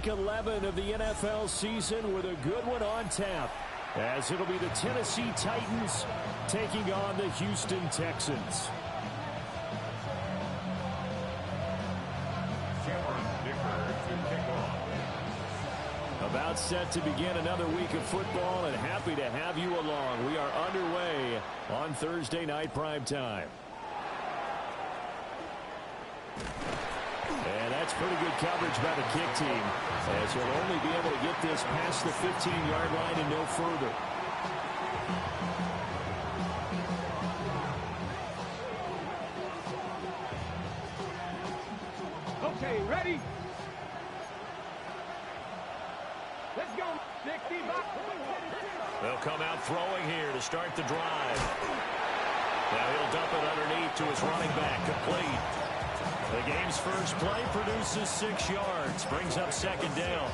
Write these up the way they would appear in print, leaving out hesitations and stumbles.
Week 11 of the NFL season with a good one on tap, as it'll be the Tennessee Titans taking on the Houston Texans. About set to begin another week of football, and happy to have you along. We are underway on Thursday night primetime. And that's pretty good coverage by the kick team, as he'll only be able to get this past the 15-yard line and no further. Okay, ready? Let's go. 60 back. They'll come out throwing here to start the drive. Now he'll dump it underneath to his running back, complete. The game's first play produces 6 yards, brings up second down.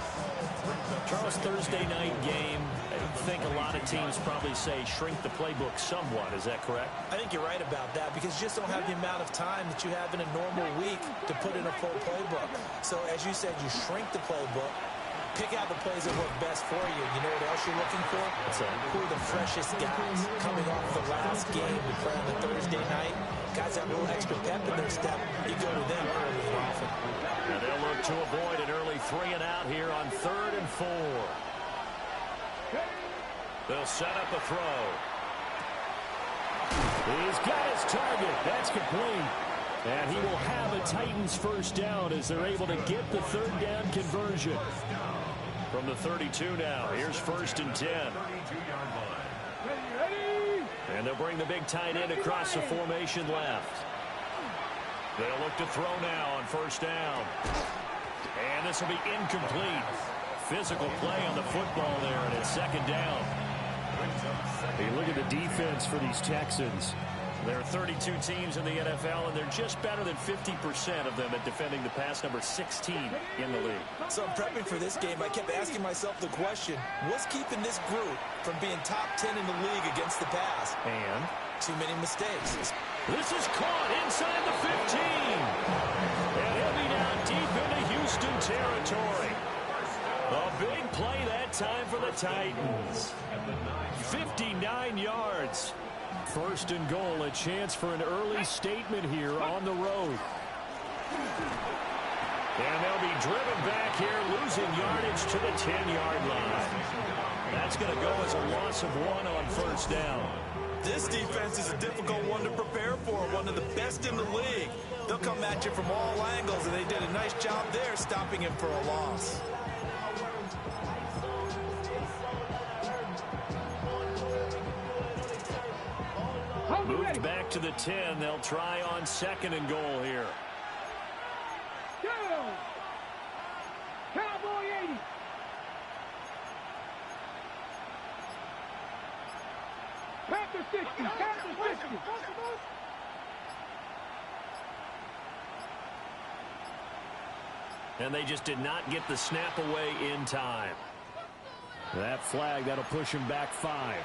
Charles, Thursday night game, I think a lot of teams probably say shrink the playbook somewhat. Is that correct? I think you're right about that because you just don't have the amount of time that you have in a normal week to put in a full playbook. So as you said, you shrink the playbook, pick out the plays that work best for you. You know what else you're looking for? Who are the freshest guys coming off the last game to play on the Thursday night? Guys have a little extra pep in their step. You go to them early and often. And they'll look to avoid an early 3 and out here on 3rd and 4. They'll set up a throw. He's got his target. That's complete. And he will have a Titans first down as they're able to get the 3rd down conversion. From the 32 now, here's 1st and 10. And they'll bring the big tight end across the formation left. They'll look to throw now on 1st down. And this will be incomplete. Physical play on the football there, and it's 2nd down. Hey, look at the defense for these Texans. There are 32 teams in the NFL, and they're just better than 50% of them at defending the pass, number 16 in the league. So prepping for this game, I kept asking myself the question, what's keeping this group from being top 10 in the league against the pass? And too many mistakes. This is caught inside the 15. And he'll be down deep into Houston territory. A big play that time for the Titans. 59 yards. 1st and goal, a chance for an early statement here on the road. And they'll be driven back here, losing yardage to the 10-yard line. That's going to go as a loss of 1 on 1st down. This defense is a difficult one to prepare for, one of the best in the league. They'll come at you from all angles, and they did a nice job there stopping him for a loss. Moved back to the 10. They'll try on 2nd and goal here. Go! Cowboy 80. Panther 60. Panther 60. And they just did not get the snap away in time. That flag, that'll push him back 5.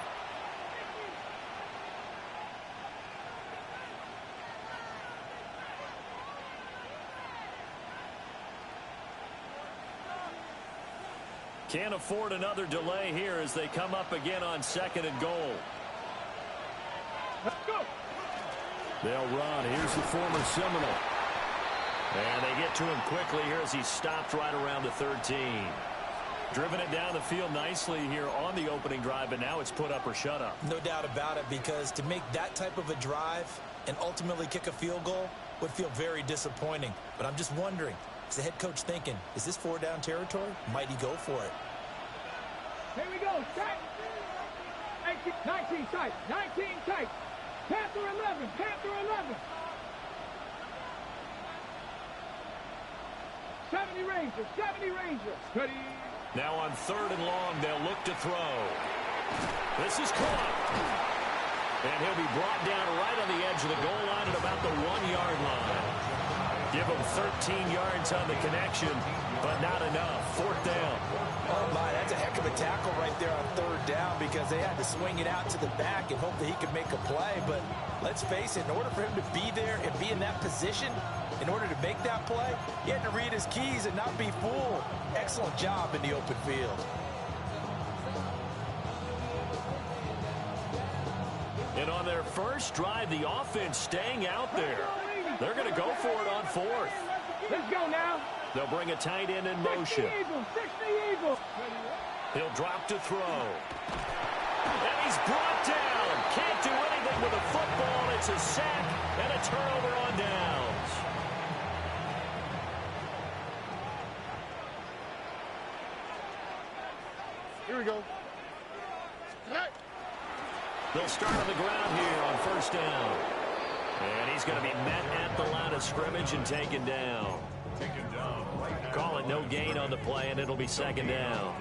Can't afford another delay here as they come up again on 2nd and goal. Let's go. They'll run. Here's the former Seminole. And they get to him quickly here as he stopped right around the 13. Driven it down the field nicely here on the opening drive, but now it's put up or shut up. No doubt about it, because to make that type of a drive and ultimately kick a field goal would feel very disappointing. But I'm just wondering, is the head coach thinking, is this 4-down territory? Might he go for it? Here we go. Tight. 19 tight. 19 tight. Panther 11. Panther 11. 70 Rangers. 70 Rangers. Ready. Now on 3rd and long, they'll look to throw. This is caught. And he'll be brought down right on the edge of the goal line at about the 1-yard line. Give him 13 yards on the connection, but not enough. 4th down. Oh, my, that's a heck of a tackle right there on 3rd down, because they had to swing it out to the back and hope that he could make a play. But let's face it, in order for him to be there and be in that position, In order to make that play, he had to read his keys and not be fooled. Excellent job in the open field. And on their first drive, the offense staying out there. They're going to go for it on fourth. Let's go now. They'll bring a tight end in motion. 60 Eagles. He'll drop to throw. And he's brought down. Can't do anything with a football. It's a sack and a turnover on downs. Here we go. They'll start on the ground here on first down. And he's going to be met at the line of scrimmage and taken down. Call it no gain on the play, and it'll be second down.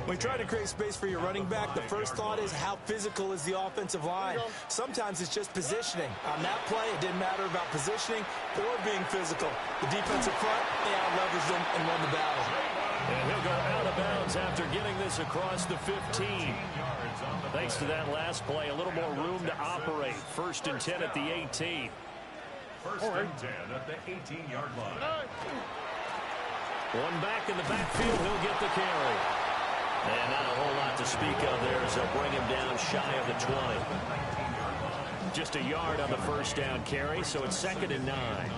When you try to create space for your running back, the first thought is how physical is the offensive line. Sometimes it's just positioning. On that play, it didn't matter about positioning or being physical. The defensive front, they out-leveraged them and won the battle. And he'll go out of bounds after getting this across the 15. Thanks to that last play, a little more room to operate. First and 10 at the 18. First and 10 at the 18-yard line. One back in the backfield, he'll get the carry. And not a whole lot to speak of there as they'll bring him down shy of the 20. Just a yard on the first down carry, so it's second and 9.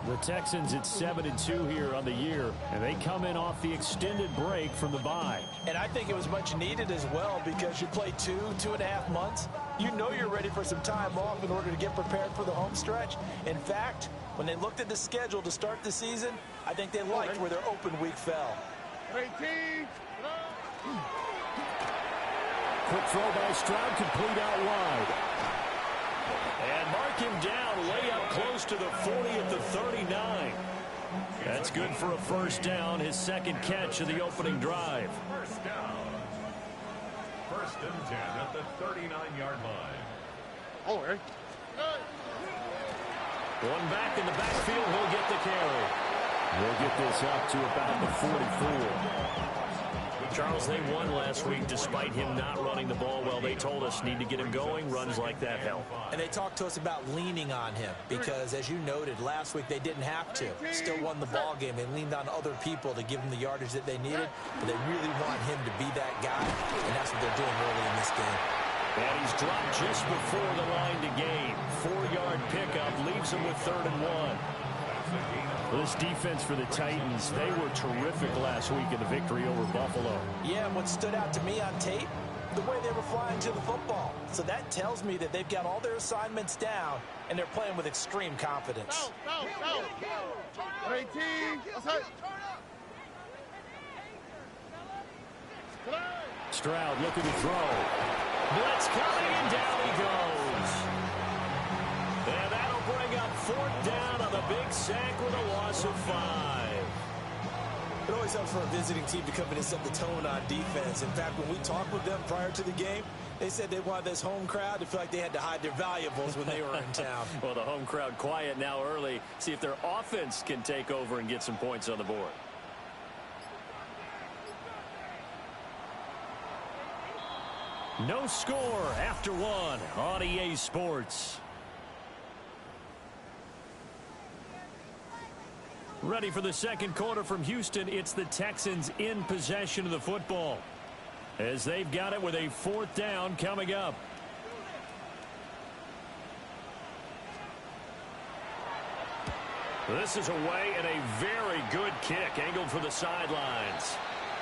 The Texans at 7-2 here on the year, and they come in off the extended break from the bye. And I think it was much needed as well because you play 2.5 months. You know you're ready for some time off in order to get prepared for the home stretch. In fact, when they looked at the schedule to start the season, I think they liked where their open week fell. Quick throw by Stroud, complete out wide. And mark him down way up close to the 40 at the 39. That's good for a first down, his second catch of the opening drive. First down. First and 10 at the 39-yard line. One back in the backfield, he'll get the carry. We'll get this up to about the 44. Charles, they won last week despite him not running the ball well. They told us need to get him going. Runs like that help. And they talked to us about leaning on him because, as you noted, last week they didn't have to. Still won the ball game. They leaned on other people to give them the yardage that they needed, but they really want him to be that guy, and that's what they're doing early in this game. And he's dropped just before the line to gain. 4-yard pickup leaves him with 3rd and 1. Well, this defense for the Titans, they were terrific last week in the victory over Buffalo. Yeah, and what stood out to me on tape, the way they were flying to the football. So that tells me that they've got all their assignments down, and they're playing with extreme confidence. Stroud looking to throw. Blitz coming, and down he goes. And that'll bring up 4th down on the big sack with a loss of 5. It always helps for a visiting team to come in and set the tone on defense. In fact, when we talked with them prior to the game, they said they wanted this home crowd to feel like they had to hide their valuables when they were in town. Well, the home crowd quiet now early. See if their offense can take over and get some points on the board. No score after 1 on EA Sports. Ready for the second quarter from Houston. It's the Texans in possession of the football as they've got it with a 4th down coming up. This is away and a very good kick angled for the sidelines.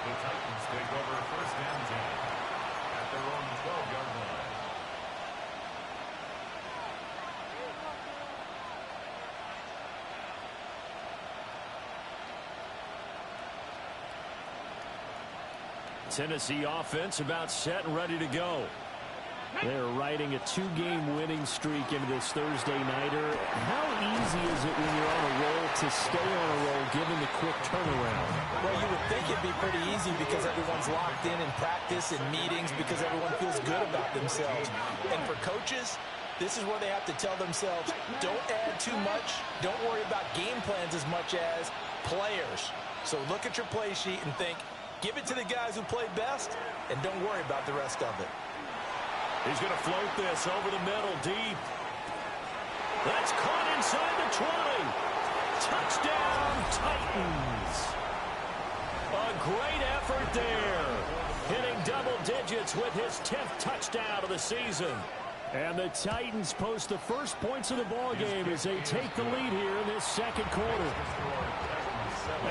The Titans take over first and 10 at their own 12-yard line. Tennessee offense about set and ready to go. They're riding a 2-game winning streak into this Thursday nighter. How easy is it when you're on a roll to stay on a roll given the quick turnaround? Well, you would think it'd be pretty easy because everyone's locked in practice and meetings because everyone feels good about themselves. And for coaches, this is where they have to tell themselves, don't add too much. Don't worry about game plans as much as players. So look at your play sheet and think, give it to the guys who play best, and don't worry about the rest of it. He's going to float this over the middle deep. That's caught inside the 20. Touchdown, Titans. A great effort there. Hitting double digits with his 10th touchdown of the season. And the Titans post the first points of the ball game as they take the lead here in this second quarter.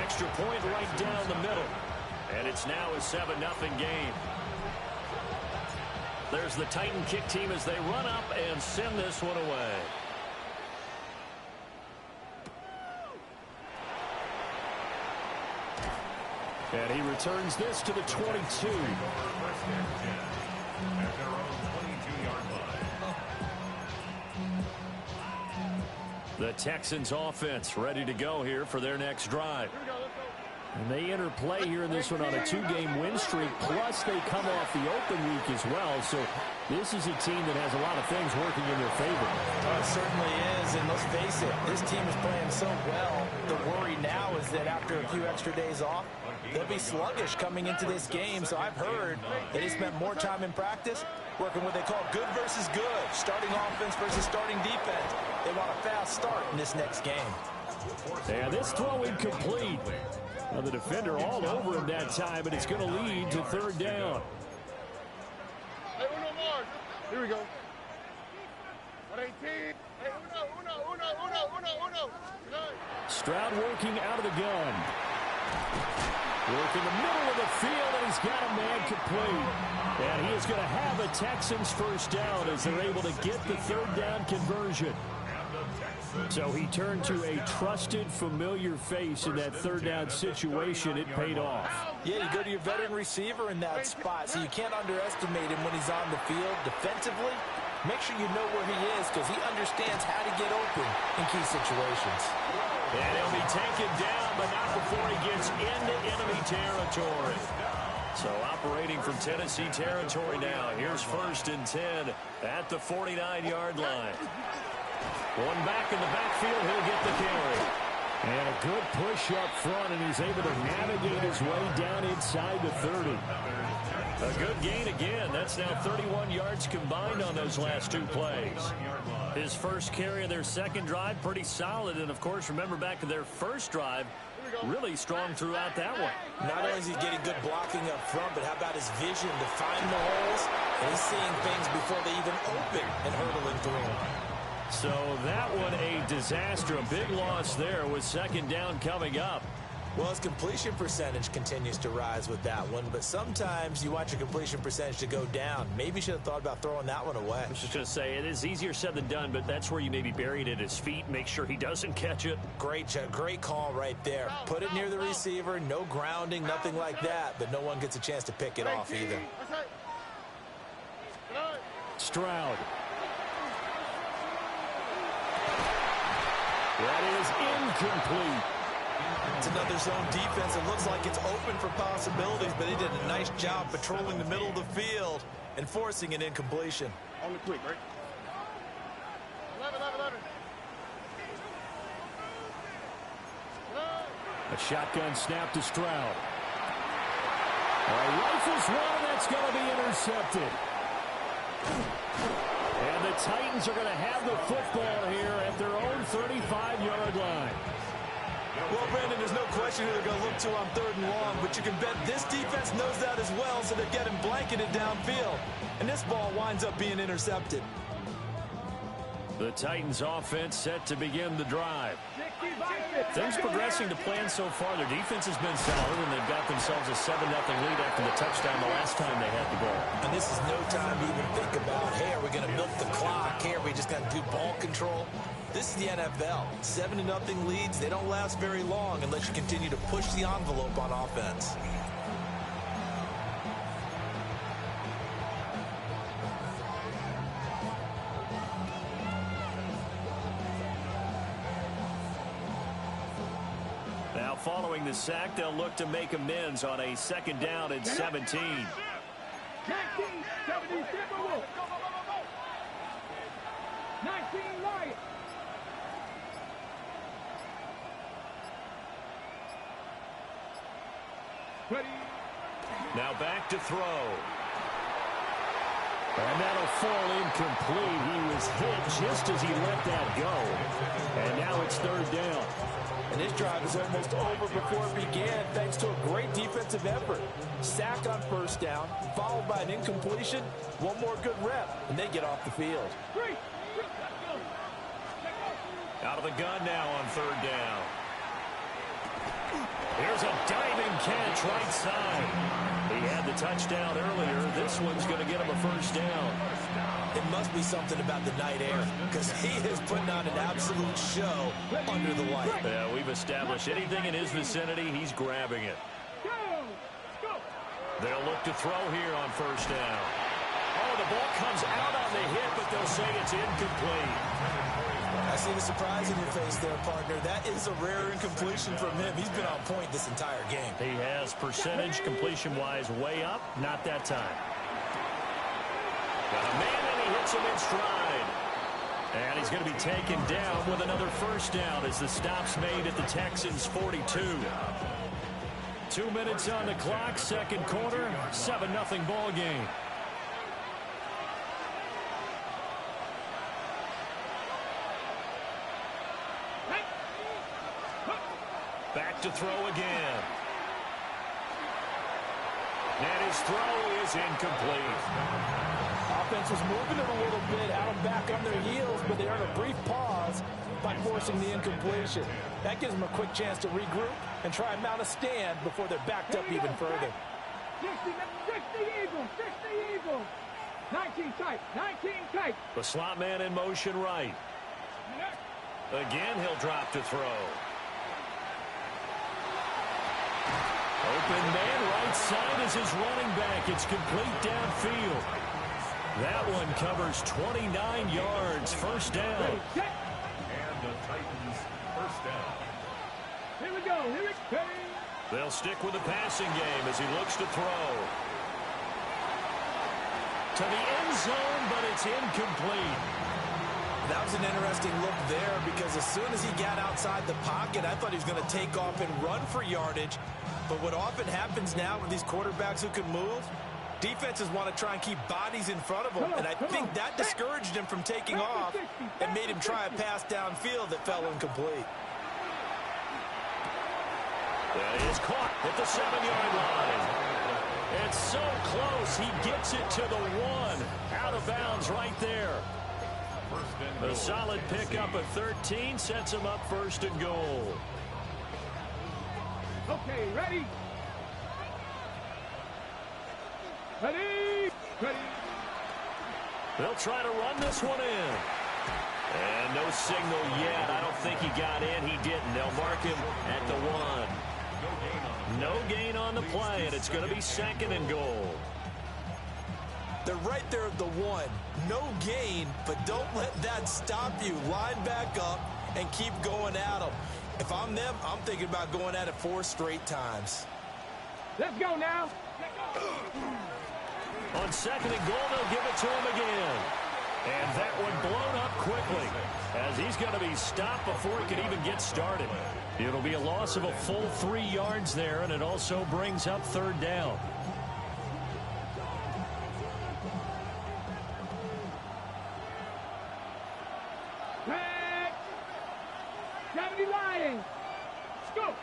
Extra point right down the middle. And it's now a 7-0 game. There's the Titan kick team as they run up and send this one away. And he returns this to the 22. The Texans offense ready to go here for their next drive. And they enter play here in this one on a 2-game win streak, plus they come off the open week as well. So this is a team that has a lot of things working in their favor. It certainly is, and let's face it, this team is playing so well. The worry now is that after a few extra days off, they'll be sluggish coming into this game. So I've heard that they spent more time in practice working what they call good versus good, starting offense versus starting defense. They want a fast start in this next game. And this throw incomplete. Well, the defender all over him that time, and it's going to lead to third down. Hey, uno more. Here we go. 18. Hey, uno. Stroud working out of the gun. Working the middle of the field, and he's got a man complete. And he is going to have a Texans first down as they're able to get the third down conversion. So he turned to a trusted, familiar face in that third down situation. It paid off. Yeah, you go to your veteran receiver in that spot, so you can't underestimate him when he's on the field. Defensively, make sure you know where he is because he understands how to get open in key situations. And he'll be taken down, but not before he gets into enemy territory. So operating from Tennessee territory now. Here's 1st and 10 at the 49-yard line. One back in the backfield, he'll get the carry. And a good push up front, and he's able to navigate his way down inside the 30. A good gain again. That's now 31 yards combined on those last 2 plays. His first carry of their second drive, pretty solid. And, of course, remember back to their first drive, really strong throughout that one. Not only is he getting good blocking up front, but how about his vision to find the holes? And he's seeing things before they even open and hurdling through them. So that one a disaster. A big loss there with second down coming up. Well, his completion percentage continues to rise with that one, but sometimes you want your completion percentage to go down. Maybe you should have thought about throwing that one away. I was just going to say, it is easier said than done, but that's where you maybe bury it at his feet. Make sure he doesn't catch it. Great call right there. Put it near the receiver, no grounding, nothing like that, but no one gets a chance to pick it off either. Stroud. That is incomplete. It's another zone defense. It looks like it's open for possibilities, but he did a nice job patrolling the middle of the field and forcing an incompletion. On the quick, right? 11. A shotgun snap to Stroud. Rifles one, that's going to be intercepted. And the Titans are going to have the football here at their own 35-yard line. Well, Brandon, there's no question who they're going to look to on 3rd and long, but you can bet this defense knows that as well, so they're getting blanketed downfield. And this ball winds up being intercepted. The Titans offense set to begin the drive. Things progressing to plan so far. Their defense has been solid, and they've got themselves a 7-0 lead after the touchdown the last time they had the ball. And this is no time to even think about, hey, are we going to milk the clock? Hey, are we just going to do ball control? This is the NFL. 7-0 leads, they don't last very long unless you continue to push the envelope on offense. Now following the sack, they'll look to make amends on a 2nd down and 17. 19, 77 Wolf. 19 Lions. Now back to throw. And that'll fall incomplete. He was hit just as he let that go. And now it's third down. And this drive is almost over before it began, thanks to a great defensive effort. Sack on first down, followed by an incompletion. One more good rep, and they get off the field. Out of the gun now on third down. Here's a diving catch right side. He had the touchdown earlier. This one's going to get him a first down. It must be something about the night air, because he is putting on an absolute show under the light. Yeah, we've established anything in his vicinity, he's grabbing it. They'll look to throw here on first down. Oh, the ball comes out on the hit, but they'll say it's incomplete. I see the surprise in your face there, partner. That is a rare incompletion from him. He's been on point this entire game. He has percentage completion-wise way up. Not that time. Got a man, and he hits him in stride. And he's going to be taken down with another first down as the stop's made at the Texans' 42. 2 minutes on the clock, second quarter, 7-0 ball game. Back to throw again. And his throw is incomplete. Offense is moving it a little bit, out and back on their heels, but they earn a brief pause by forcing the incompletion. That gives them a quick chance to regroup and try and mount a stand before they're backed up even further. 60 Eagles, 60 Eagles. 19 tight, 19 tight. The slot man in motion right. Again, he'll drop to throw. Open man right side is his running back. It's complete downfield. That one covers 29 yards. First down. And the Titans first down. Here we go. Here it goes. They'll stick with the passing game as he looks to throw. To the end zone, but it's incomplete. That was an interesting look there because as soon as he got outside the pocket, I thought he was going to take off and run for yardage. But what often happens now with these quarterbacks who can move, defenses want to try and keep bodies in front of them. And I think that discouraged him from taking off and made him try a pass downfield that fell incomplete. That is caught at the 7-yard line. It's so close. He gets it to the 1. Out of bounds right there. A solid pickup at 13 sets him up first and goal. Okay, ready? Ready? Ready? They'll try to run this one in. And no signal yet. I don't think he got in. He didn't. They'll mark him at the 1. No gain on the play, and it's going to be second and goal. They're right there at the 1. No gain, but don't let that stop you. Line back up and keep going at them. If I'm them, I'm thinking about going at it 4 straight times. Let's go now. On second and goal, they'll give it to him again. And that one blown up quickly as he's going to be stopped before he can even get started. It'll be a loss of a full 3 yards there, and it also brings up third down. Back. 70 Lions. Let's go.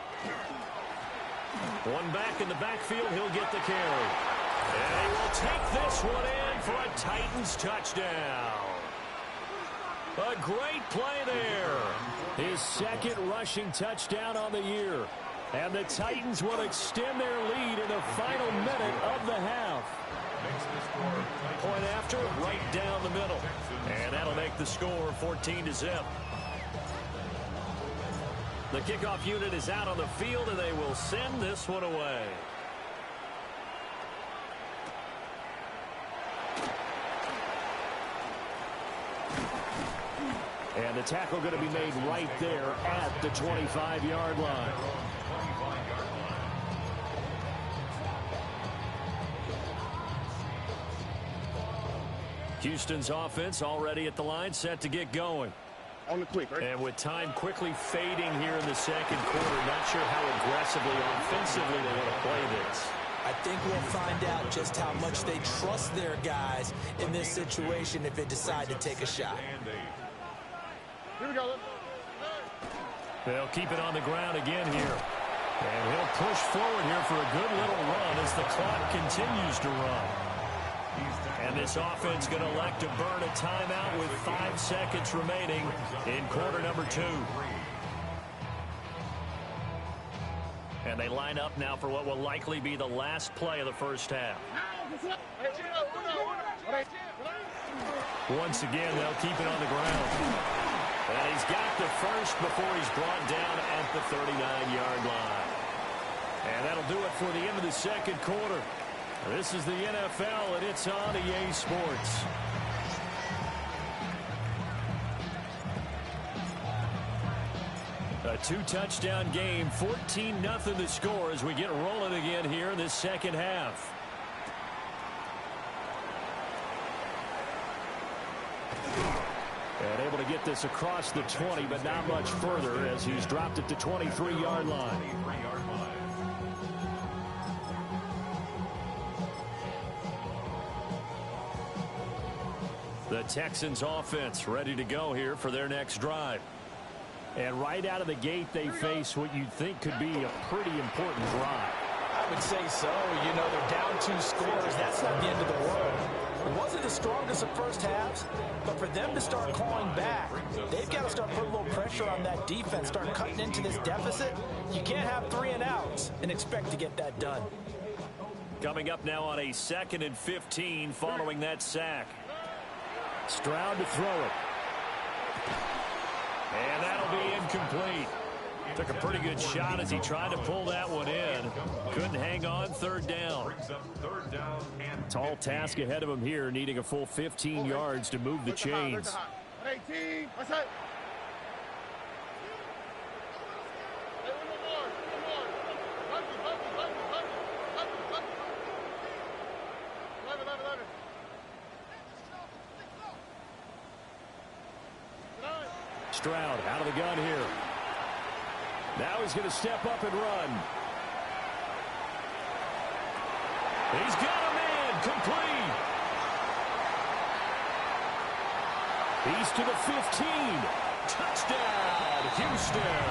One back in the backfield, he'll get the carry. And he will take this one in for a Titans touchdown. A great play there. His second rushing touchdown on the year. And the Titans will extend their lead in the final minute of the half. Point after, right down the middle. And that'll make the score 14-0. The kickoff unit is out on the field, and they will send this one away. And the tackle going to be made right there at the 25-yard line. Houston's offense already at the line, set to get going. On the quick, right? And with time quickly fading here in the second quarter, not sure how aggressively offensively they want to play this. I think we'll find out just how much they trust their guys in this situation if they decide to take a shot. Here we go. They'll keep it on the ground again here. And he'll push forward here for a good little run as the clock continues to run. And this offense going to elect to burn a timeout with 5 seconds remaining in quarter number 2. And they line up now for what will likely be the last play of the first half. Once again, they'll keep it on the ground. And he's got the first before he's brought down at the 39-yard line. And that'll do it for the end of the second quarter. This is the NFL, and it's on EA Sports. A 2-touchdown game, 14-0 the score as we get rolling again here in this second half. And able to get this across the 20, but not much further as he's dropped it to 23-yard line. The Texans offense ready to go here for their next drive. And right out of the gate, they face what you'd think could be a pretty important drive. I would say so. You know, they're down 2 scores. That's not the end of the world. It wasn't the strongest of first halves, but for them to start clawing back, they've got to start putting a little pressure on that defense, start cutting into this deficit. You can't have 3 and outs and expect to get that done. Coming up now on a 2nd and 15 following that sack. Stroud to throw it. And that'll be incomplete. Took a pretty good shot as he tried to pull that one in. Couldn't hang on, 3rd down. Tall task ahead of him here, needing a full 15 yards to move the chains. 18. What's that? Stroud out of the gun here. Now he's going to step up and run. He's got a man complete. He's to the 15. Touchdown, Houston.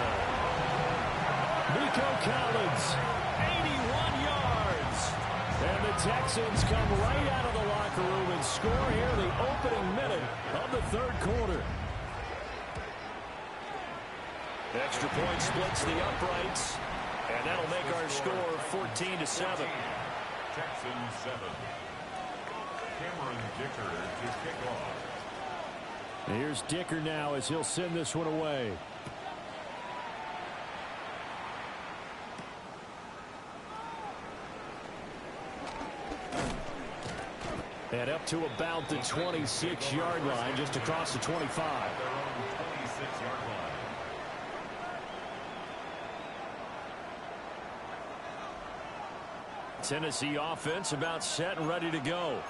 Nico Collins, 81 yards. And the Texans come right out of the locker room and score here in the opening minute of the 3rd quarter. Extra point splits the uprights, and that'll make our score 14-7. Texans 7. Cameron Dicker to kick off. And here's Dicker now as he'll send this one away. And up to about the 26-yard line, just across the 25. Their own 26-yard line. Tennessee offense about set and ready to go.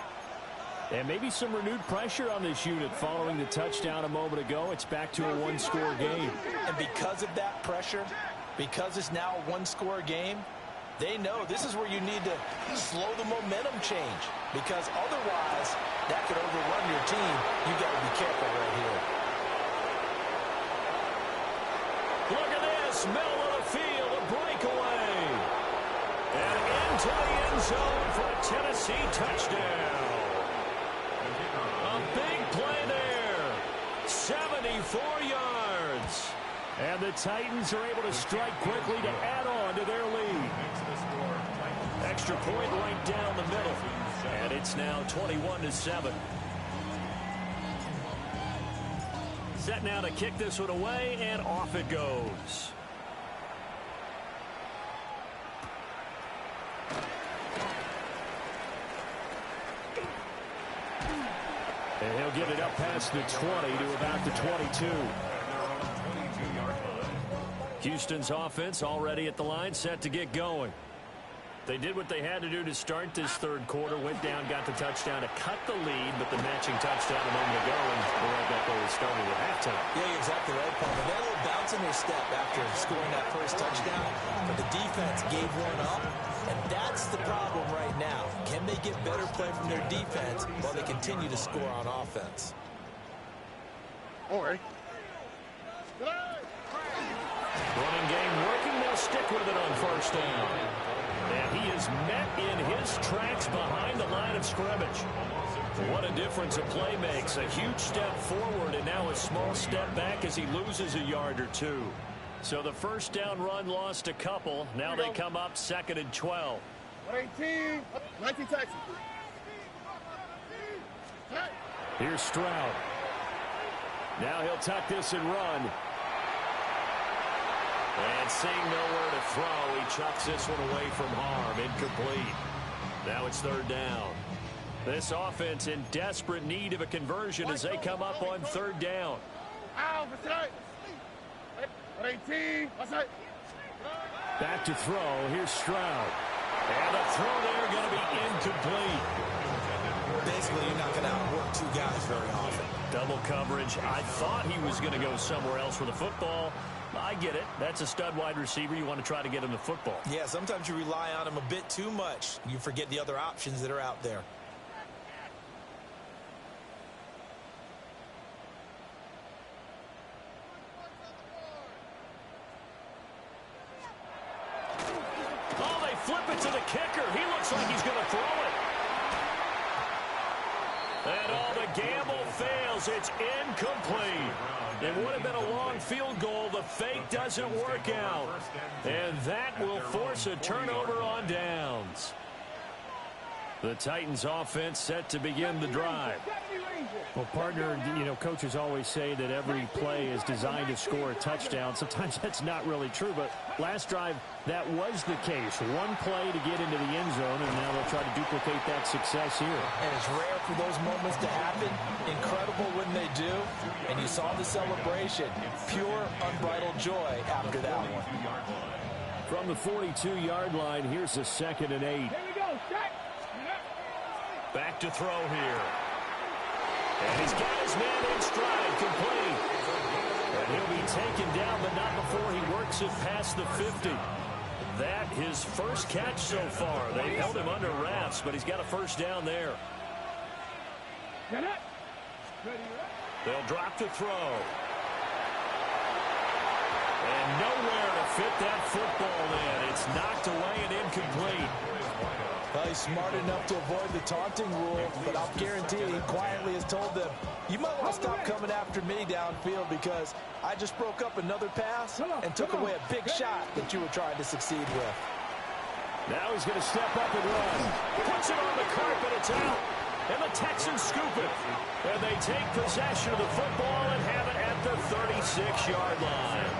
And maybe some renewed pressure on this unit following the touchdown a moment ago. It's back to a 1-score game. And because of that pressure, because it's now a 1-score game, they know this is where you need to slow the momentum change. Because otherwise, that could overrun your team. You got to be careful right here. Look at this. Middle of the field, a breakaway. And into the end zone for a Tennessee touchdown. A big play there. 74 yards. And the Titans are able to strike quickly to add on to their lead. Extra point right down the middle. And it's now 21-7. Set now to kick this one away, and off it goes. And he'll get it up past the 20 to about the 22. Houston's offense already at the line, set to get going. They did what they had to do to start this 3rd quarter. Went down, got the touchdown to cut the lead, but the matching touchdown a moment ago, and we're right back where we started at halftime. Yeah, you're exactly right, Paul. They had a little bounce in their step after scoring that first touchdown, but the defense gave one up, and that's the problem right now. Can they get better play from their defense while they continue to score on offense? Running game working. They'll stick with it on first down. And he is met in his tracks behind the line of scrimmage. What a difference a play makes. A huge step forward and now a small step back as he loses a yard or two. So the first down run lost a couple. Now they come up 2nd and 12. 118, 19 Texans. Here's Stroud. Now he'll tuck this and run. And seeing nowhere to throw, he chucks this one away from harm. Incomplete. Now it's 3rd down. This offense in desperate need of a conversion as they come up on 3rd down. Back to throw. Here's Stroud. And the throw there going to be incomplete. Basically, you're not going to outwork two guys very often. Double coverage. I thought he was going to go somewhere else with the football. I get it. That's a stud wide receiver. You want to try to get him the football. Yeah, sometimes you rely on him a bit too much. You forget the other options that are out there. Oh, they flip it to the kicker. He looks like he's going to throw it. And the gamble fails. It's incomplete. It would have been a long field goal. The fake doesn't work out. And that will force a turnover on downs. The Titans offense set to begin the drive. Well, partner, coaches always say that every play is designed to score a touchdown. Sometimes that's not really true, but last drive, that was the case. One play to get into the end zone, and now they'll try to duplicate that success here. And it's rare for those moments to happen. Incredible when they do. And you saw the celebration. Pure, unbridled joy after that one. From the 42-yard line, here's a 2nd and 8. Here we go, check. Back to throw here. And he's got his man in stride, complete. And he'll be taken down, but not before he works it past the 50. That his first catch so far. They've held him under wraps, but he's got a first down there. They'll drop to throw. And nowhere to fit that football in. It's knocked away and incomplete. Well, he's smart enough to avoid the taunting rule, but I'll guarantee he quietly has told them, you might want to stop coming after me downfield because I just broke up another pass and took away a big shot that you were trying to succeed with. Now he's going to step up and run. Puts it on the carpet, it's out. And the Texans scoop it. And they take possession of the football and have it at the 36-yard line.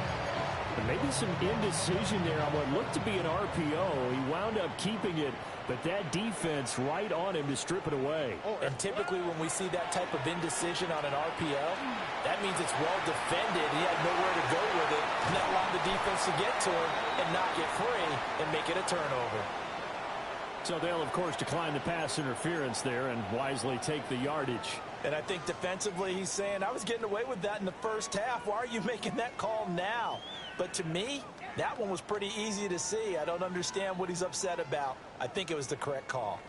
And maybe some indecision there on what looked to be an RPO. He wound up keeping it, but that defense right on him to strip it away. And typically when we see that type of indecision on an RPO, that means it's well defended. He had nowhere to go with it, and that allowed the defense to get to him and knock it free and make it a turnover. So they'll, of course, decline the pass interference there and wisely take the yardage. And I think defensively he's saying, I was getting away with that in the first half. Why are you making that call now? But to me, that one was pretty easy to see. I don't understand what he's upset about. I think it was the correct call.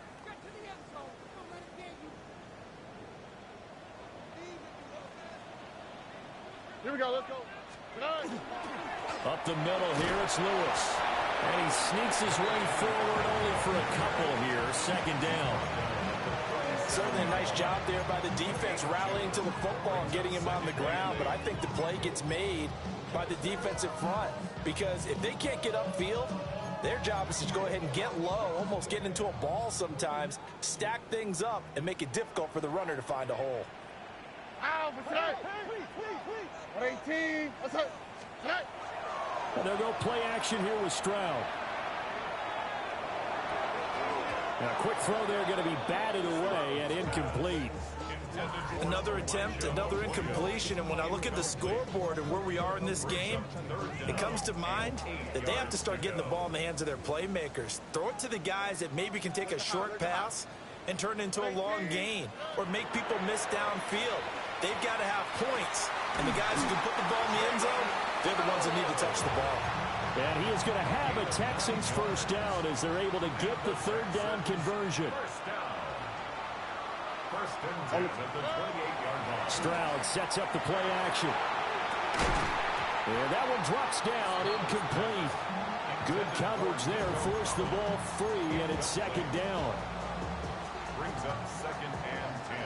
Here we go, let's go. Up the middle here, it's Lewis. And he sneaks his way forward only for a couple here. 2nd down. Certainly a nice job there by the defense rallying to the football and getting him on the ground. But I think the play gets made by the defensive front. Because if they can't get upfield, their job is to go ahead and get low, almost get into a ball sometimes, stack things up, and make it difficult for the runner to find a hole. Out, 118, what's up? And they'll go play action here with Stroud. Now, a quick throw there going to be batted away and incomplete. Another attempt, another incompletion, and when I look at the scoreboard and where we are in this game, it comes to mind that they have to start getting the ball in the hands of their playmakers. Throw it to the guys that maybe can take a short pass and turn it into a long gain or make people miss downfield. They've got to have points, and the guys who can put the ball in the end zone, they're the ones that need to touch the ball. And he is going to have a Texans first down as they're able to get the third down conversion. First and 10 at the 28-yard line. Stroud sets up the play action. And that one drops down, incomplete. Good coverage there, forced the ball free, and it's second down. Brings up second and 10.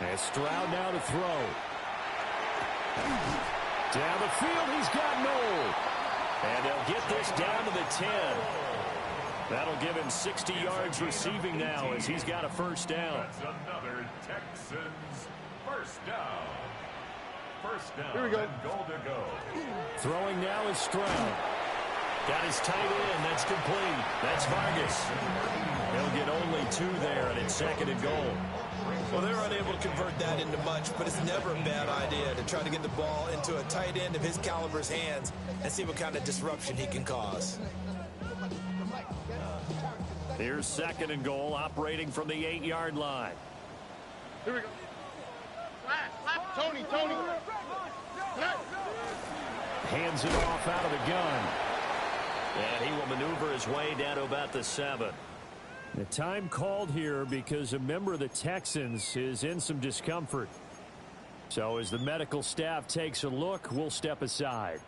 And Stroud now to throw. Down the field, he's got Knoll. And they'll get this down to the 10. That'll give him 60 yards receiving now as he's got a first down. That's another Texans first down. First down. Here we go. And goal to go. Throwing now is Stroud. Got his tight end. That's complete. That's Vargas. He'll get only 2 there, and it's second and goal. Well, they're unable to convert that into much, but it's never a bad idea to try to get the ball into a tight end of his caliber's hands and see what kind of disruption he can cause. Here's second and goal, operating from the 8-yard line. Here we go. Tony. Hands it off out of the gun. And he will maneuver his way down to about the 7. The time called here because a member of the Texans is in some discomfort. So as the medical staff takes a look, we'll step aside.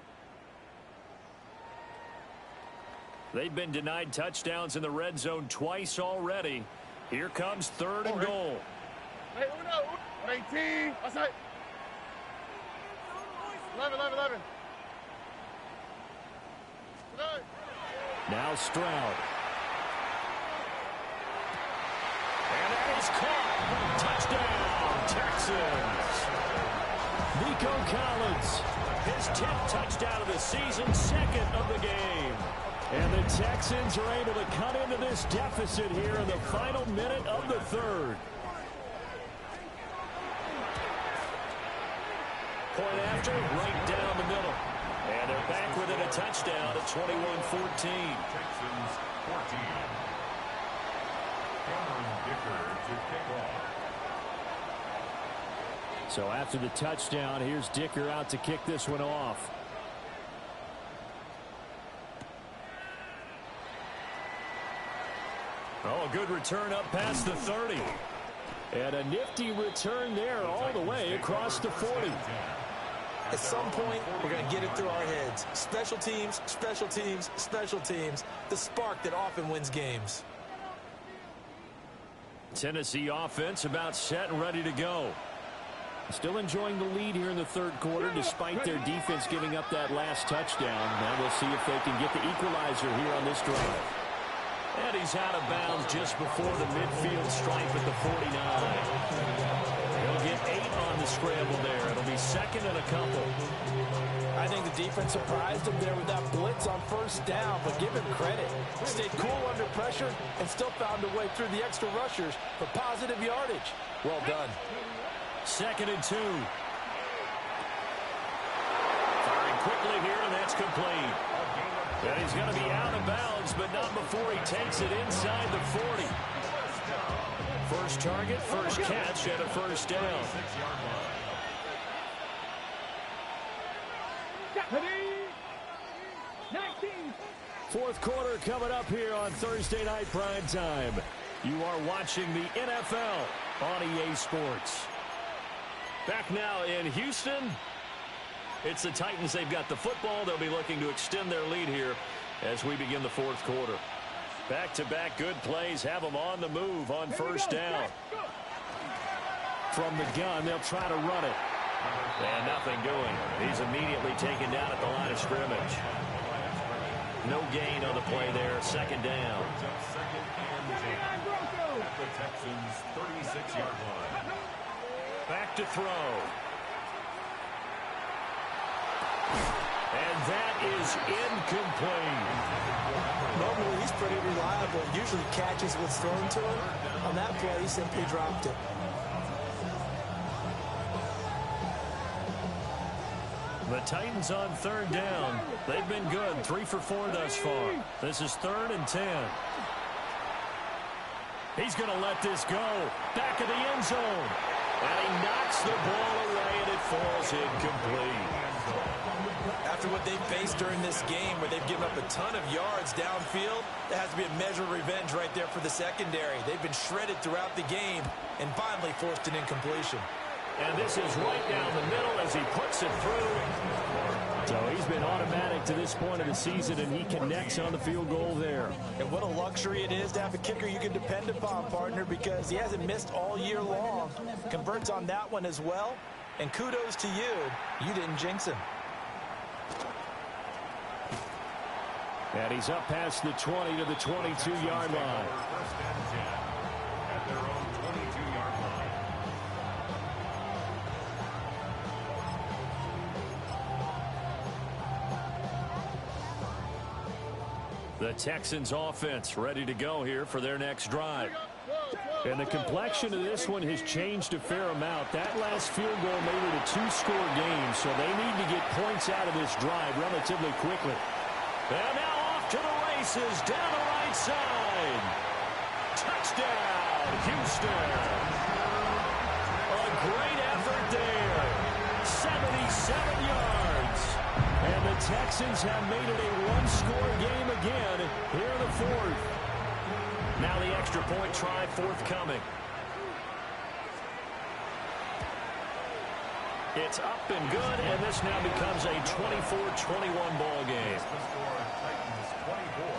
They've been denied touchdowns in the red zone twice already. Here comes third and goal. Hey, 18. What's that? 11. Now Stroud. And that is caught. Touchdown, Texans. Nico Collins. His 10th touchdown of the season, second of the game. And the Texans are able to cut into this deficit here in the final minute of the third. Point after, right down the middle. And they're back within a touchdown at 21-14. Texans 14. Cameron Dicker to kick off. So after the touchdown, here's Dicker out to kick this one off. Oh, a good return up past the 30. And a nifty return there all the way across the 40. At some point, we're going to get it through our heads. Special teams, special teams, special teams. The spark that often wins games. Tennessee offense about set and ready to go. Still enjoying the lead here in the third quarter despite their defense giving up that last touchdown. Now we'll see if they can get the equalizer here on this drive. And he's out of bounds just before the midfield stripe at the 49. He'll get 8 on the scramble there. It'll be second and a couple. I think the defense surprised him there with that blitz on first down, but give him credit. Stayed cool under pressure and still found a way through the extra rushers for positive yardage. Well done. Second and 2. Firing quickly here, and that's complete. And he's going to be out of bounds, but not before he takes it inside the 40. First target, first catch, and a first down. Fourth quarter coming up here on Thursday Night Prime Time. You are watching the NFL on EA Sports. Back now in Houston. It's the Titans. They've got the football. They'll be looking to extend their lead here as we begin the fourth quarter. Back-to-back good plays have them on the move on first down. From the gun, they'll try to run it. And nothing doing. He's immediately taken down at the line of scrimmage. No gain on the play there. Second down. At the Texans 36-yard line. Back to throw. And that is incomplete. Normally, he's pretty reliable. Usually catches what's thrown to him. On that play, he simply dropped it. The Titans on third down. They've been good. 3 for 4 thus far. This is 3rd and 10. He's going to let this go. Back of the end zone. And he knocks the ball away, and it falls incomplete. After what they faced during this game, where they've given up a ton of yards downfield, that has to be a measure of revenge right there for the secondary. They've been shredded throughout the game and finally forced an incompletion. And this is right down the middle as he puts it through. So he's been automatic to this point of the season, and he connects on the field goal there. And what a luxury it is to have a kicker you can depend upon, partner, because he hasn't missed all year long. Converts on that one as well. And kudos to you. You didn't jinx him. And he's up past the 20 to the 22-yard line. First and 10 at their own 22-yard line. The Texans offense ready to go here for their next drive. And the complexion of this one has changed a fair amount. That last field goal made it a 2-score game, so they need to get points out of this drive relatively quickly. And now off to the races down the right side. Touchdown, Houston. A great effort there. 77 yards. And the Texans have made it a 1-score game again here in the 4th. Now the extra point try forthcoming. It's up and good, and this now becomes a 24-21 ball game. The score, Titans 24,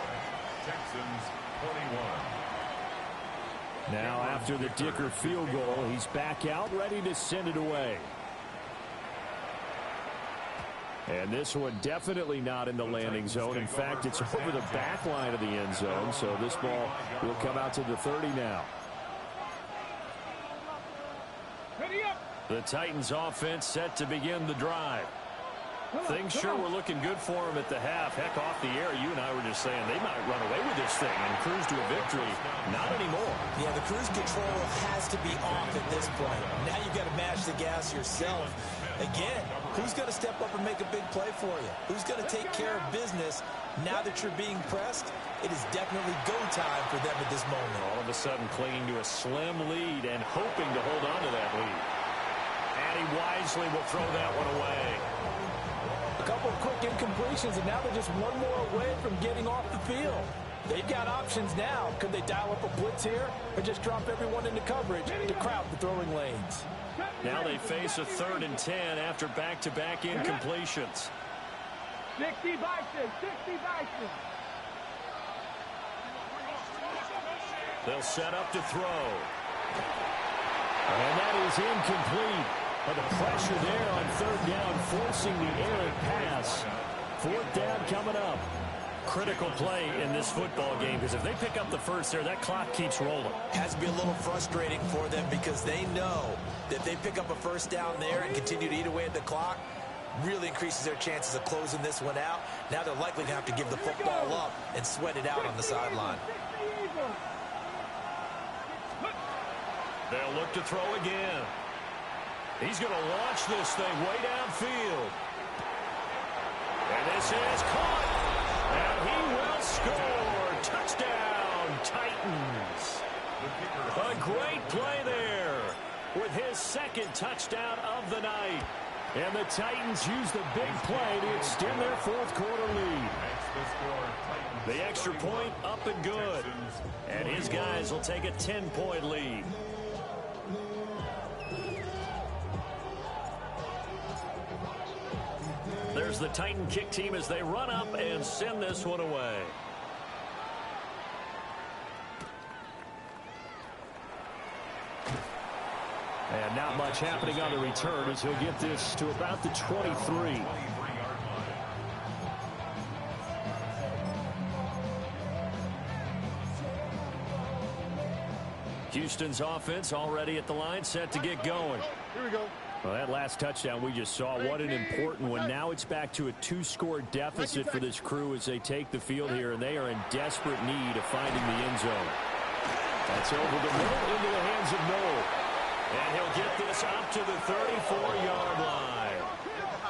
Texans 21. Now after the Dicker field goal, he's back out ready to send it away. And this one definitely not in the landing zone. In fact, it's over the back line of the end zone, so this ball will come out to the 30 now. The Titans offense set to begin the drive. Things sure were looking good for them at the half. Heck, off the air, you and I were just saying they might run away with this thing and cruise to a victory. Not anymore. Yeah, the cruise control has to be off at this point. Now you've got to mash the gas yourself. Again, who's going to step up and make a big play for you? Who's going to take care of business now that you're being pressed? It is definitely go time for them at this moment. All of a sudden clinging to a slim lead and hoping to hold on to that lead. And he wisely will throw that one away. A couple of quick incompletions, and now they're just one more away from getting off the field. They've got options now. Could they dial up a blitz here or just drop everyone into coverage to crowd the throwing lanes? Now they face a 3rd and 10 after back-to-back incompletions. 60 vices, 60 vices. They'll set up to throw. And that is incomplete. But the pressure there on 3rd down, forcing the errant pass. 4th down coming up. Critical play in this football game, because if they pick up the first there, that clock keeps rolling. Has to be a little frustrating for them because they know that if they pick up a first down there and continue to eat away at the clock, really increases their chances of closing this one out. Now they're likely to have to give the football up and sweat it out on the sideline. They'll look to throw again. He's going to launch this thing way downfield. And this is caught. And he will score. Touchdown, Titans. A great play there with his 2nd touchdown of the night. And the Titans use the big play to extend their 4th quarter lead. The extra point up and good. And his guys will take a 10-point lead. There's the Titan kick team as they run up and send this one away. And not much happening on the return as he'll get this to about the 23. Houston's offense already at the line, set to get going. Here we go. Well, that last touchdown we just saw, what an important one. Now it's back to a 2-score deficit for this crew as they take the field here, and they are in desperate need of finding the end zone. That's over the middle into the hands of Noel. And he'll get this up to the 34-yard line.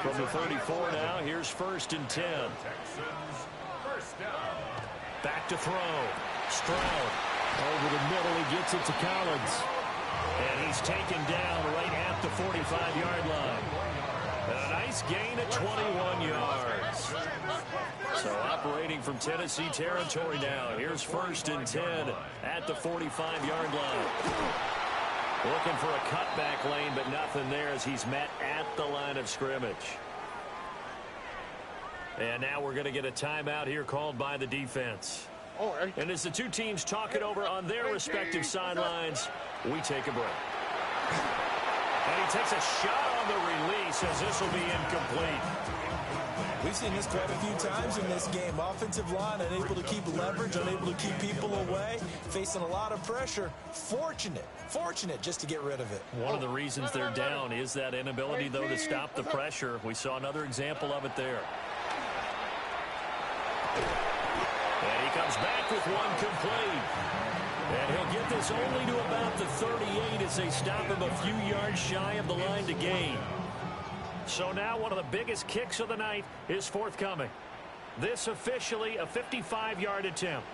From the 34 now, here's 1st and 10. Texans, first down. Back to throw. Stroud. Over the middle, he gets it to Collins. And he's taken down right at the 45-yard line. A nice gain of 21 yards. So operating from Tennessee territory now. Here's 1st and 10 at the 45-yard line. Looking for a cutback lane, but nothing there as he's met at the line of scrimmage. And now we're going to get a timeout here called by the defense. And as the two teams talk it over on their respective sidelines, we take a break. And he takes a shot on the release as this will be incomplete. We've seen this quite a few times in this game. Offensive line unable to keep leverage, unable to keep people away, facing a lot of pressure. Fortunate just to get rid of it. One of the reasons they're down is that inability, though, to stop the pressure. We saw another example of it there. And he comes back with one complete. And he'll get this only to about the 38 as they stop him a few yards shy of the line to gain. So now one of the biggest kicks of the night is forthcoming. This officially a 55-yard attempt.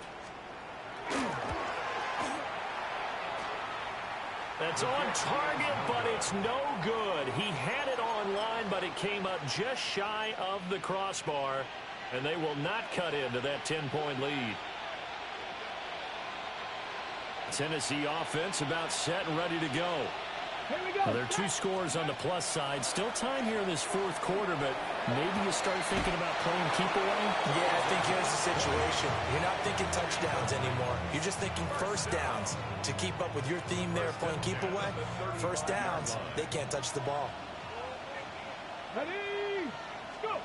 That's on target, but it's no good. He had it on line, but it came up just shy of the crossbar. And they will not cut into that 10-point lead. Tennessee offense about set and ready to go. Here we go. Well, there are two scores on the plus side. Still time here in this fourth quarter, but maybe you start thinking about playing keep away? Yeah, I think here's the situation. You're not thinking touchdowns anymore. You're just thinking first downs. To keep up with your theme there, playing keep away, first downs, they can't touch the ball. Ready, go.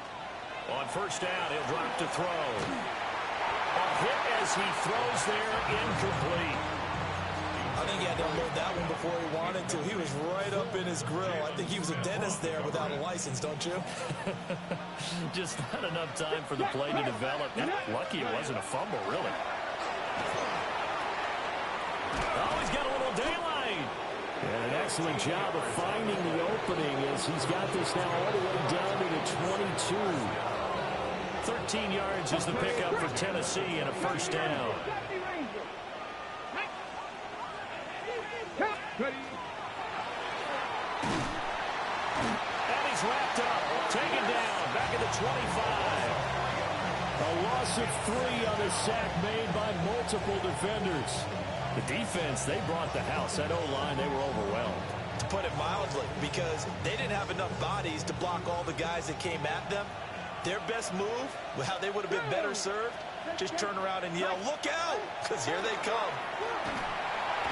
On first down, he'll drop to throw. A hit as he throws there, incomplete. I think he had to unload that one before he wanted to. He was right up in his grill. I think he was a dentist there without a license, don't you? Just not enough time for the play to develop. Lucky it wasn't a fumble, really. Oh, he's got a little daylight. And an excellent job of finding the opening as he's got this now all the way down to the 22. 13 yards is the pickup for Tennessee and a first down. Ready. And he's wrapped up, taken down, back at the 25. A loss of 3 on a sack made by multiple defenders. The defense, they brought the house. That O-line, they were overwhelmed. To put it mildly, because they didn't have enough bodies to block all the guys that came at them. Their best move, how they would have been better served, just turn around and yell, "Look out!" Because here they come.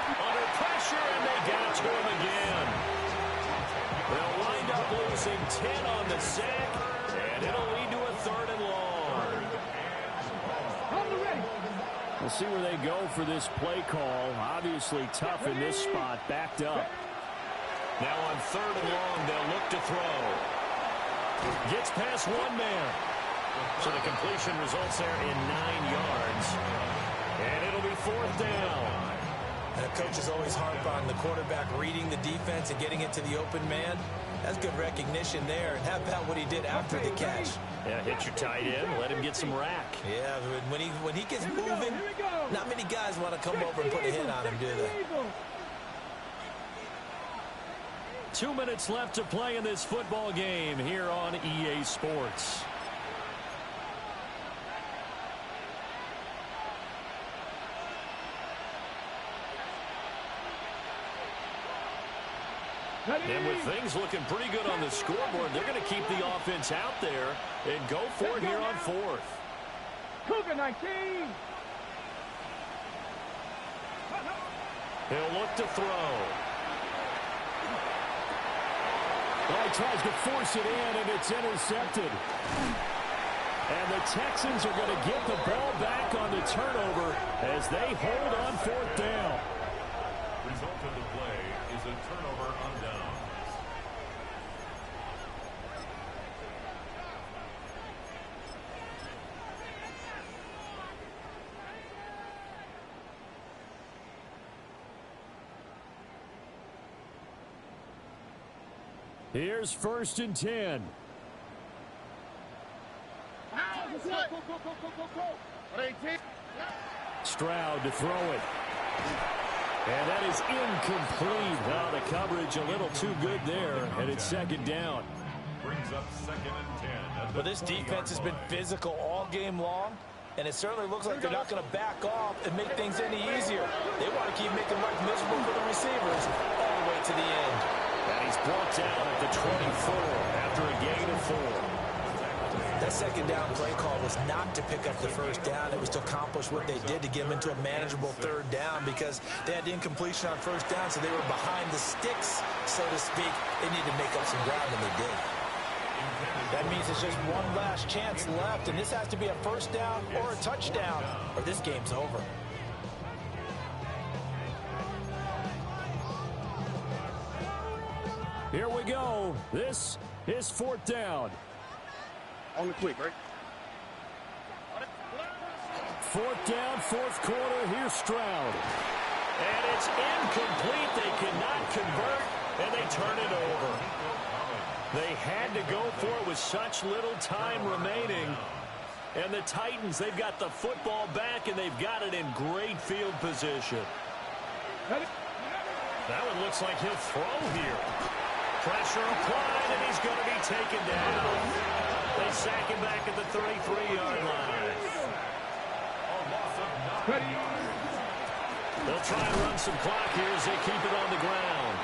Under pressure, and they got to him again. They'll wind up losing 10 on the sack, and it'll lead to a 3rd and long. We'll see where they go for this play call. Obviously tough in this spot, backed up. Now on 3rd and long, they'll look to throw. Gets past one man. So the completion results there in 9 yards. And it'll be 4th down. And coaches always harp on the quarterback reading the defense and getting it to the open man. That's good recognition there. And how about what he did after the catch? Yeah, hit your tight end, let him get some rack. Yeah, when he gets moving, not many guys want to come over and put a hit on him, do they? 2 minutes left to play in this football game here on EA Sports. And with things looking pretty good on the scoreboard, they're going to keep the offense out there and go for it here on 4th. Cougar 19. He'll look to throw. Well, he tries to force it in, and it's intercepted. And the Texans are going to get the ball back on the turnover as they hold on 4th down. Result of the play is a turnover on downs. Here's 1st and 10. Stroud to throw it. And that is incomplete. Well, the coverage a little too good there, and it's second down. Brings up 2nd and 10. Well, this defense has been physical all game long, and it certainly looks like they're not going to back off and make things any easier. They want to keep making life miserable for the receivers all the way to the end. And he's brought down at the 24 after a gain of 4. That second down play call was not to pick up the first down. It was to accomplish what they did to get them into a manageable third down because they had the incompletion on first down, so they were behind the sticks, so to speak. They needed to make up some ground, and they did. That means it's just one last chance left, and this has to be a first down or a touchdown, or this game's over. Here we go. This is 4th down. On the quick, right? 4th down, 4th quarter. Here's Stroud. And it's incomplete. They cannot convert, and they turn it over. They had to go for it with such little time remaining. And the Titans, they've got the football back, and they've got it in great field position. That one looks like he'll throw here. Pressure applied, and he's going to be taken down. They sack him back at the 33-yard line. They'll try and run some clock here as they keep it on the ground.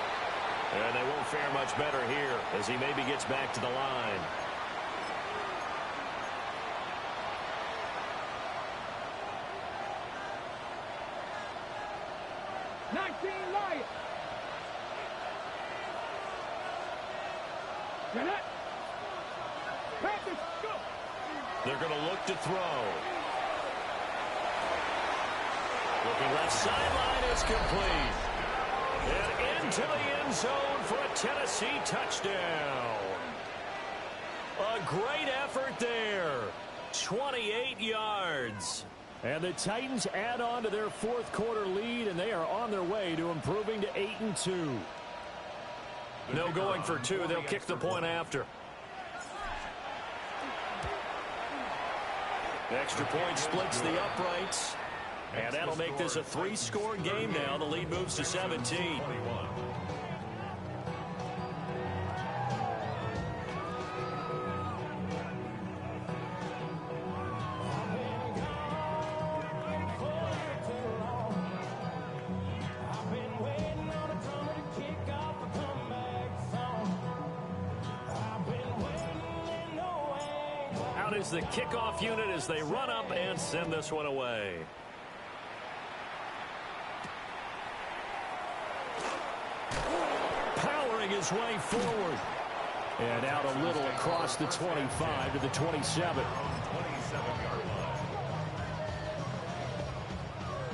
And they won't fare much better here as he maybe gets back to the line. They're going to look to throw. Looking left sideline is complete. And into the end zone for a Tennessee touchdown. A great effort there. 28 yards. And the Titans add on to their 4th quarter lead, and they are on their way to improving to 8-2. No going for 2. They'll kick the point after. Extra point splits the uprights. And that'll make this a 3-score game now. The lead moves to 17. Out is the kickoff unit as they run up and send this one away. Powering his way forward. And out a little across the 25 to the 27.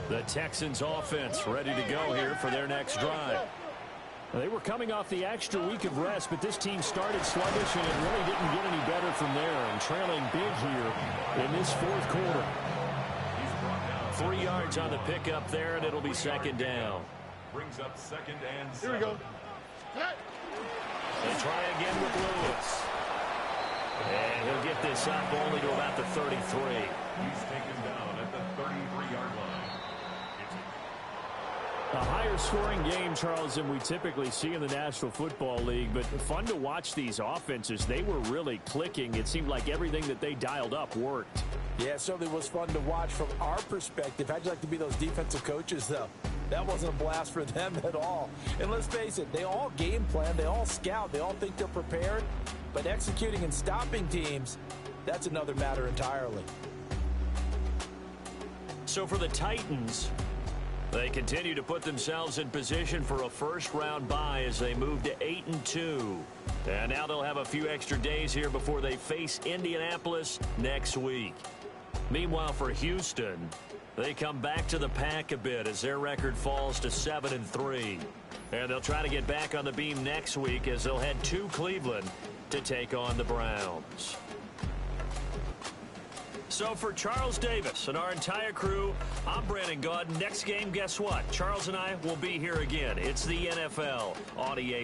The Texans offense ready to go here for their next drive. They were coming off the extra week of rest, but this team started sluggish, and it really didn't get any better from there, and trailing big here in this 4th quarter. 3 yards on the pickup there, and it'll be second down. Brings up 2nd and 7. Here we go. They try again with Lewis. And he'll get this up only to about the 33. He's taken down at the 33-yard line. A higher scoring game, Charles, than we typically see in the National Football League, but fun to watch these offenses. They were really clicking. It seemed like everything that they dialed up worked. Yeah, it certainly was fun to watch from our perspective. How'd you like to be those defensive coaches, though? That wasn't a blast for them at all. And let's face it, they all game plan, they all scout, they all think they're prepared, but executing and stopping teams, that's another matter entirely. So for the Titans, they continue to put themselves in position for a first-round bye as they move to 8-2. And now they'll have a few extra days here before they face Indianapolis next week. Meanwhile, for Houston, they come back to the pack a bit as their record falls to 7-3. And they'll try to get back on the beam next week as they'll head to Cleveland to take on the Browns. So for Charles Davis and our entire crew, I'm Brandon Gaudin. Next game, guess what? Charles and I will be here again. It's the NFL on EA.